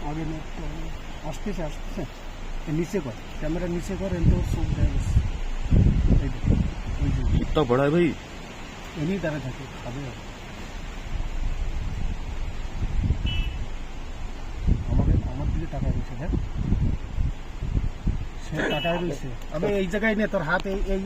आगे में आस्ते से नीचे कर कैमरा नीचे कर एंतो सूख जाएगा कितना बड़ा है भाई इन्हीं तरह থাকে খাবে আমার দিকে টাকা রয়েছে দেখ সে টাকা রয়েছে আবে এই জায়গায় নে তোর হাত এই